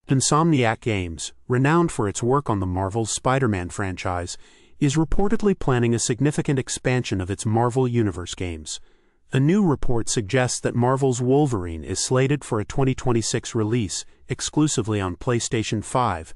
Insomniac Games, renowned for its work on the Marvel's Spider-Man franchise, is reportedly planning a significant expansion of its Marvel Universe games. A new report suggests that Marvel's Wolverine is slated for a 2026 release, exclusively on PlayStation 5.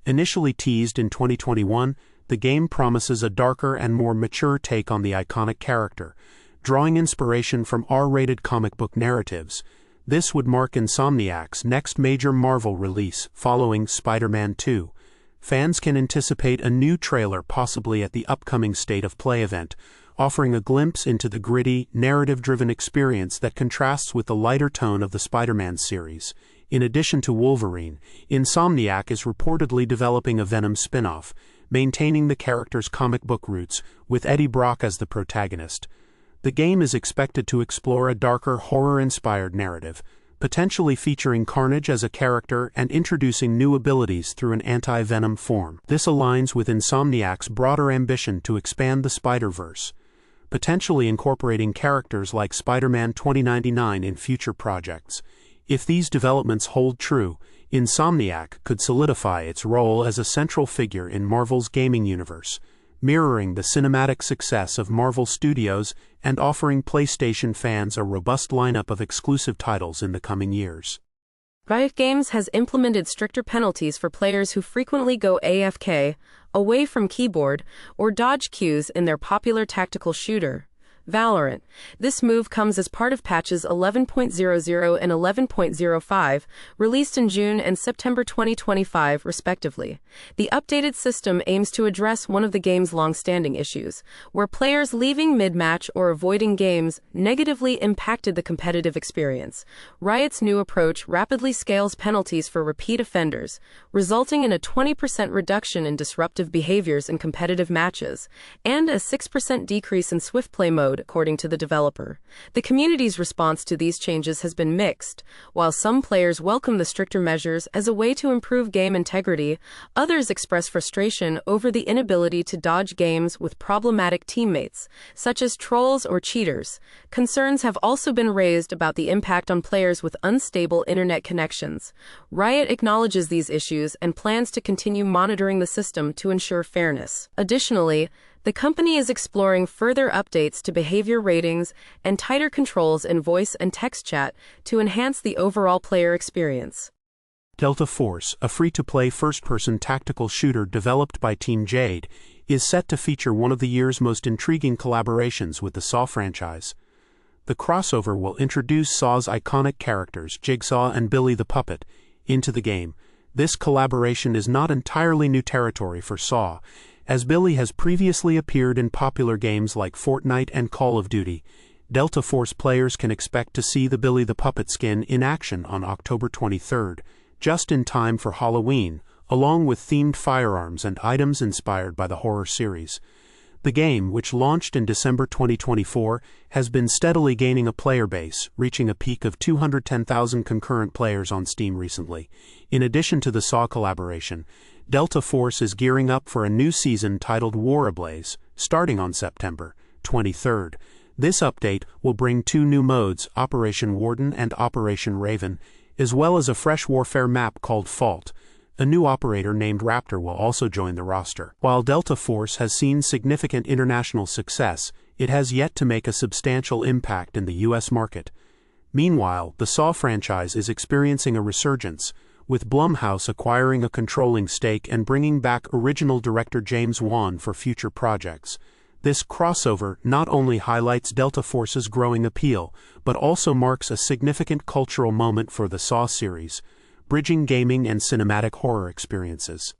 Initially teased in 2021, the game promises a darker and more mature take on the iconic character, drawing inspiration from R-rated comic book narratives. This would mark Insomniac's next major Marvel release, following Spider-Man 2. Fans can anticipate a new trailer possibly at the upcoming State of Play event, offering a glimpse into the gritty, narrative-driven experience that contrasts with the lighter tone of the Spider-Man series. In addition to Wolverine, Insomniac is reportedly developing a Venom spin-off, maintaining the character's comic book roots, with Eddie Brock as the protagonist. The game is expected to explore a darker, horror-inspired narrative, potentially featuring Carnage as a character and introducing new abilities through an anti-Venom form. This aligns with Insomniac's broader ambition to expand the Spider-Verse, potentially incorporating characters like Spider-Man 2099 in future projects. If these developments hold true, Insomniac could solidify its role as a central figure in Marvel's gaming universe, mirroring the cinematic success of Marvel Studios and offering PlayStation fans a robust lineup of exclusive titles in the coming years. Riot Games has implemented stricter penalties for players who frequently go AFK, away from keyboard, or dodge cues in their popular tactical shooter, Valorant. This move comes as part of patches 11.00 and 11.05, released in June and September 2025, respectively. The updated system aims to address one of the game's long-standing issues, where players leaving mid-match or avoiding games negatively impacted the competitive experience. Riot's new approach rapidly scales penalties for repeat offenders, resulting in a 20% reduction in disruptive behaviors in competitive matches, and a 6% decrease in swift play mode, according to the developer. The community's response to these changes has been mixed. While some players welcome the stricter measures as a way to improve game integrity, others express frustration over the inability to dodge games with problematic teammates, such as trolls or cheaters. Concerns have also been raised about the impact on players with unstable internet connections. Riot acknowledges these issues and plans to continue monitoring the system to ensure fairness. Additionally, the company is exploring further updates to behavior ratings and tighter controls in voice and text chat to enhance the overall player experience. Delta Force, a free-to-play first-person tactical shooter developed by Team Jade, is set to feature one of the year's most intriguing collaborations with the Saw franchise. The crossover will introduce Saw's iconic characters, Jigsaw and Billy the Puppet, into the game. This collaboration is not entirely new territory for Saw, as Billy has previously appeared in popular games like Fortnite and Call of Duty. Delta Force players can expect to see the Billy the Puppet skin in action on October 23rd, just in time for Halloween, along with themed firearms and items inspired by the horror series. The game, which launched in December 2024, has been steadily gaining a player base, reaching a peak of 210,000 concurrent players on Steam recently. In addition to the Saw collaboration, Delta Force is gearing up for a new season titled War Ablaze, starting on September 23rd. This update will bring two new modes, Operation Warden and Operation Raven, as well as a fresh warfare map called Fault. A new operator named Raptor will also join the roster. While Delta Force has seen significant international success, it has yet to make a substantial impact in the US market. Meanwhile, the Saw franchise is experiencing a resurgence, with Blumhouse acquiring a controlling stake and bringing back original director James Wan for future projects. This crossover not only highlights Delta Force's growing appeal, but also marks a significant cultural moment for the Saw series, bridging gaming and cinematic horror experiences.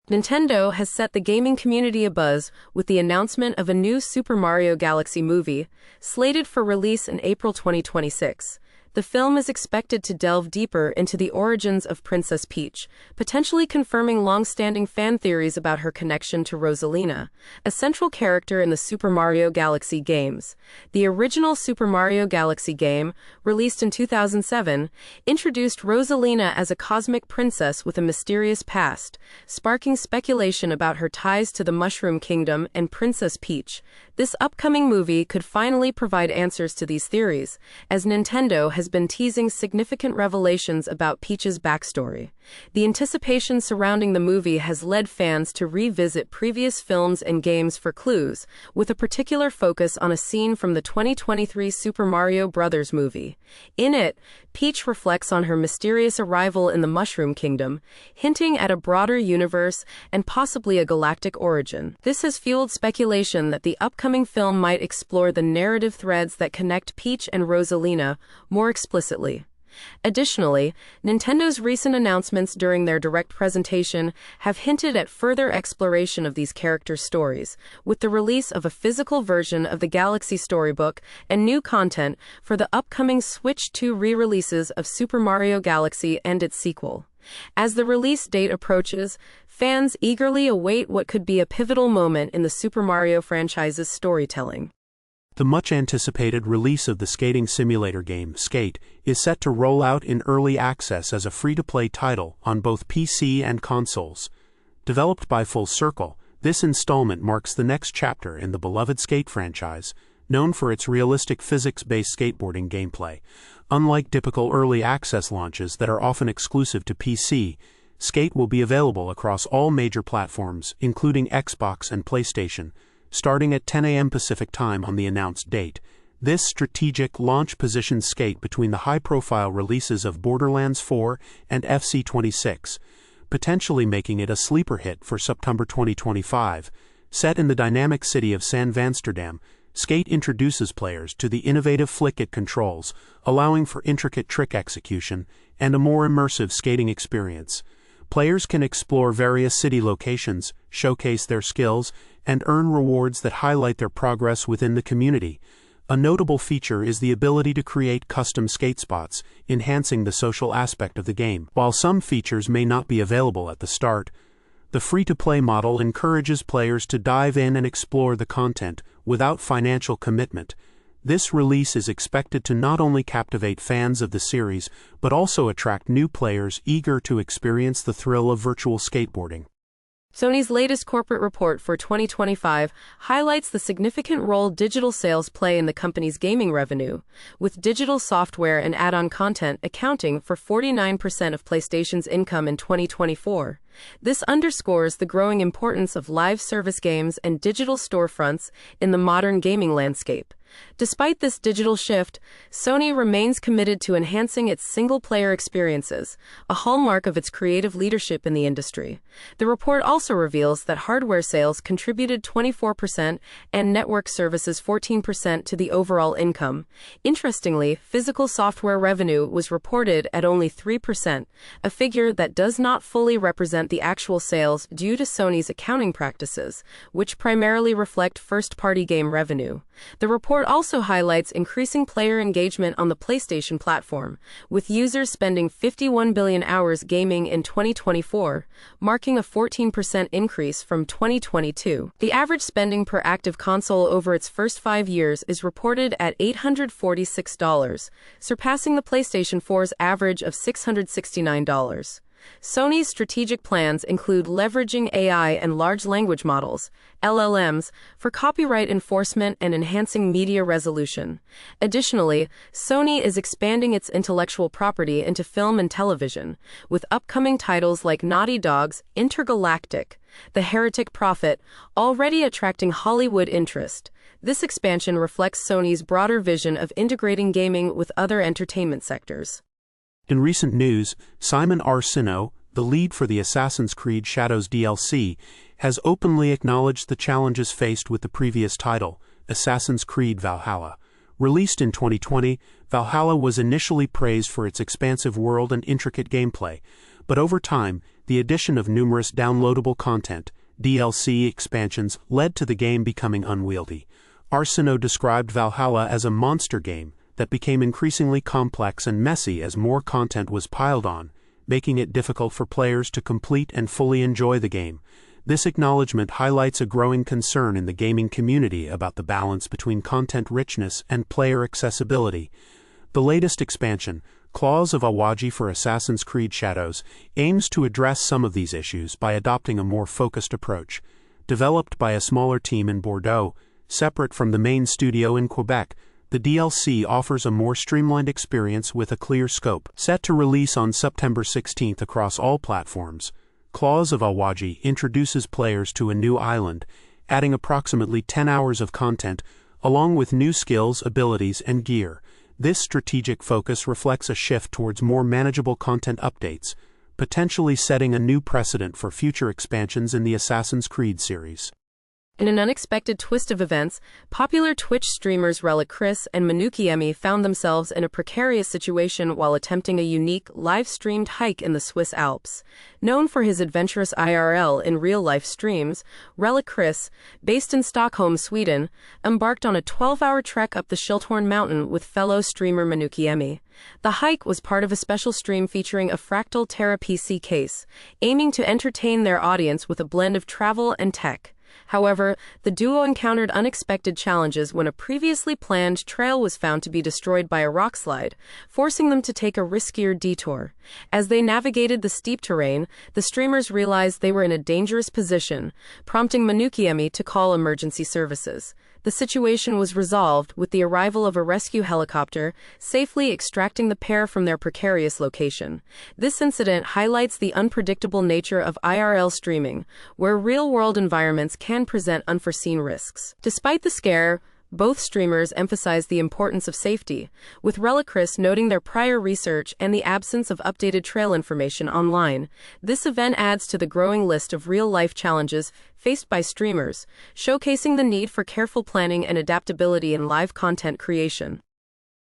Nintendo has set the gaming community abuzz with the announcement of a new Super Mario Galaxy movie, slated for release in April 2026. The film is expected to delve deeper into the origins of Princess Peach, potentially confirming long-standing fan theories about her connection to Rosalina, a central character in the Super Mario Galaxy games. The original Super Mario Galaxy game, released in 2007, introduced Rosalina as a cosmic princess with a mysterious past, sparking speculation about her ties to the Mushroom Kingdom and Princess Peach. This upcoming movie could finally provide answers to these theories, as Nintendo has been teasing significant revelations about Peach's backstory. The anticipation surrounding the movie has led fans to revisit previous films and games for clues, with a particular focus on a scene from the 2023 Super Mario Bros. Movie. In it, Peach reflects on her mysterious arrival in the Mushroom Kingdom, hinting at a broader universe and possibly a galactic origin. This has fueled speculation that the upcoming film might explore the narrative threads that connect Peach and Rosalina more explicitly. Additionally, Nintendo's recent announcements during their direct presentation have hinted at further exploration of these characters' stories, with the release of a physical version of the Galaxy Storybook and new content for the upcoming Switch 2 re-releases of Super Mario Galaxy and its sequel. As the release date approaches, fans eagerly await what could be a pivotal moment in the Super Mario franchise's storytelling. The much-anticipated release of the skating simulator game, Skate, is set to roll out in early access as a free-to-play title on both PC and consoles. Developed by Full Circle, this installment marks the next chapter in the beloved Skate franchise, known for its realistic physics-based skateboarding gameplay. Unlike typical early access launches that are often exclusive to PC, Skate will be available across all major platforms, including Xbox and PlayStation, starting at 10 a.m. Pacific Time on the announced date. This strategic launch positions Skate between the high-profile releases of Borderlands 4 and FC26, potentially making it a sleeper hit for September 2025. Set in the dynamic city of San Vansterdam, Skate introduces players to the innovative flick-it controls, allowing for intricate trick execution and a more immersive skating experience. Players can explore various city locations, showcase their skills, and earn rewards that highlight their progress within the community. A notable feature is the ability to create custom skate spots, enhancing the social aspect of the game. While some features may not be available at the start, the free-to-play model encourages players to dive in and explore the content without financial commitment. This release is expected to not only captivate fans of the series, but also attract new players eager to experience the thrill of virtual skateboarding. Sony's latest corporate report for 2025 highlights the significant role digital sales play in the company's gaming revenue, with digital software and add-on content accounting for 49% of PlayStation's income in 2024. This underscores the growing importance of live service games and digital storefronts in the modern gaming landscape. Despite this digital shift, Sony remains committed to enhancing its single-player experiences, a hallmark of its creative leadership in the industry. The report also reveals that hardware sales contributed 24% and network services 14% to the overall income. Interestingly, physical software revenue was reported at only 3%, a figure that does not fully represent the actual sales due to Sony's accounting practices, which primarily reflect first-party game revenue. The report also highlights increasing player engagement on the PlayStation platform, with users spending 51 billion hours gaming in 2024, marking a 14% increase from 2022. The average spending per active console over its first 5 years is reported at $846, surpassing the PlayStation 4's average of $669. Sony's strategic plans include leveraging AI and large language models, LLMs, for copyright enforcement and enhancing media resolution. Additionally, Sony is expanding its intellectual property into film and television, with upcoming titles like Naughty Dog's Intergalactic, The Heretic Prophet, already attracting Hollywood interest. This expansion reflects Sony's broader vision of integrating gaming with other entertainment sectors. In recent news, Simon Arsenault, the lead for the Assassin's Creed Shadows DLC, has openly acknowledged the challenges faced with the previous title, Assassin's Creed Valhalla. Released in 2020, Valhalla was initially praised for its expansive world and intricate gameplay, but over time, the addition of numerous downloadable content, DLC expansions, led to the game becoming unwieldy. Arsenault described Valhalla as a monster game that became increasingly complex and messy as more content was piled on, making it difficult for players to complete and fully enjoy the game. This acknowledgement highlights a growing concern in the gaming community about the balance between content richness and player accessibility. The latest expansion, Claws of Awaji for Assassin's Creed Shadows, aims to address some of these issues by adopting a more focused approach. Developed by a smaller team in Bordeaux, separate from the main studio in Quebec, The DLC offers a more streamlined experience with a clear scope. Set to release on September 16th across all platforms, Claws of Awaji introduces players to a new island, adding approximately 10 hours of content, along with new skills, abilities, and gear. This strategic focus reflects a shift towards more manageable content updates, potentially setting a new precedent for future expansions in the Assassin's Creed series. In an unexpected twist of events, popular Twitch streamers Relic Chris and Manukiemi found themselves in a precarious situation while attempting a unique, live-streamed hike in the Swiss Alps. Known for his adventurous IRL in real-life streams, Relic Chris, based in Stockholm, Sweden, embarked on a 12-hour trek up the Schilthorn mountain with fellow streamer Manukiemi. The hike was part of a special stream featuring a Fractal Terra PC case, aiming to entertain their audience with a blend of travel and tech. However, the duo encountered unexpected challenges when a previously planned trail was found to be destroyed by a rockslide, forcing them to take a riskier detour. As they navigated the steep terrain, the streamers realized they were in a dangerous position, prompting Manukiemi to call emergency services. The situation was resolved with the arrival of a rescue helicopter, safely extracting the pair from their precarious location. This incident highlights the unpredictable nature of IRL streaming, where real-world environments can present unforeseen risks. Despite the scare, both streamers emphasized the importance of safety, with Relicris noting their prior research and the absence of updated trail information online. This event adds to the growing list of real-life challenges faced by streamers, showcasing the need for careful planning and adaptability in live content creation.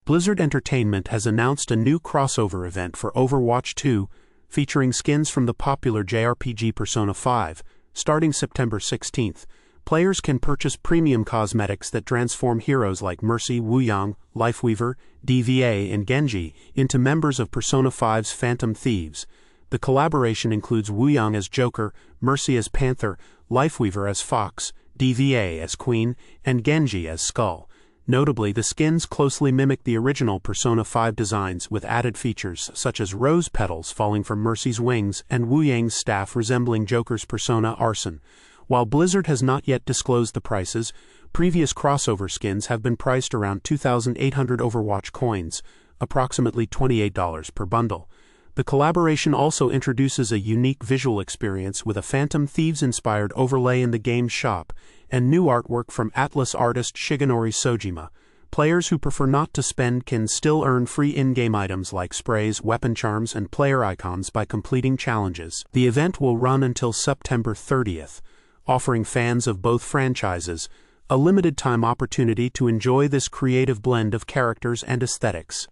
Blizzard Entertainment has announced a new crossover event for Overwatch 2, featuring skins from the popular JRPG Persona 5, starting September 16th. Players can purchase premium cosmetics that transform heroes like Mercy, Wuyang, Lifeweaver, DVA, and Genji into members of Persona 5's Phantom Thieves. The collaboration includes Wuyang as Joker, Mercy as Panther, Lifeweaver as Fox, DVA as Queen, and Genji as Skull. Notably, the skins closely mimic the original Persona 5 designs with added features such as rose petals falling from Mercy's wings and Wuyang's staff resembling Joker's Persona Arson. While Blizzard has not yet disclosed the prices, previous crossover skins have been priced around 2,800 Overwatch coins, approximately $28 per bundle. The collaboration also introduces a unique visual experience with a Phantom Thieves-inspired overlay in the game's shop, and new artwork from Atlas artist Shigenori Sojima. Players who prefer not to spend can still earn free in-game items like sprays, weapon charms, and player icons by completing challenges. The event will run until September 30th. Offering fans of both franchises a limited-time opportunity to enjoy this creative blend of characters and aesthetics.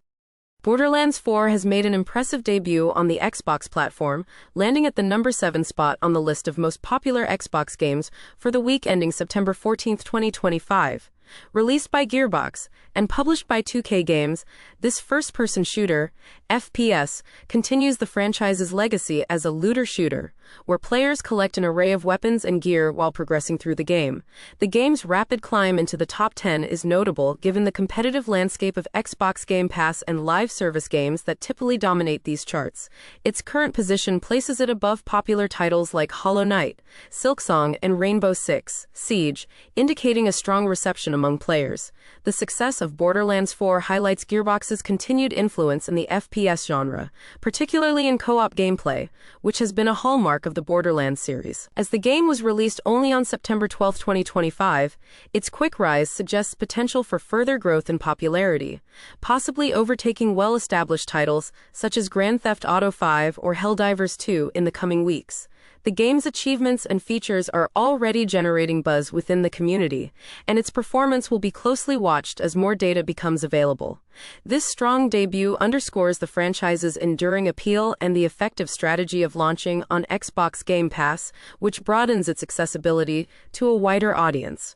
Borderlands 4 has made an impressive debut on the Xbox platform, landing at the number 7 spot on the list of most popular Xbox games for the week ending September 14, 2025. Released by Gearbox and published by 2K Games, this first-person shooter, FPS, continues the franchise's legacy as a looter shooter, where players collect an array of weapons and gear while progressing through the game. The game's rapid climb into the top 10 is notable given the competitive landscape of Xbox Game Pass and live service games that typically dominate these charts. Its current position places it above popular titles like Hollow Knight, Silksong, and Rainbow Six Siege, indicating a strong reception among players. The success of Borderlands 4 highlights Gearbox's continued influence in the FPS genre, particularly in co-op gameplay, which has been a hallmark of the Borderlands series. As the game was released only on September 12, 2025, its quick rise suggests potential for further growth in popularity, possibly overtaking well-established titles such as Grand Theft Auto 5 or Helldivers 2 in the coming weeks. The game's achievements and features are already generating buzz within the community, and its performance will be closely watched as more data becomes available. This strong debut underscores the franchise's enduring appeal and the effective strategy of launching on Xbox Game Pass, which broadens its accessibility to a wider audience.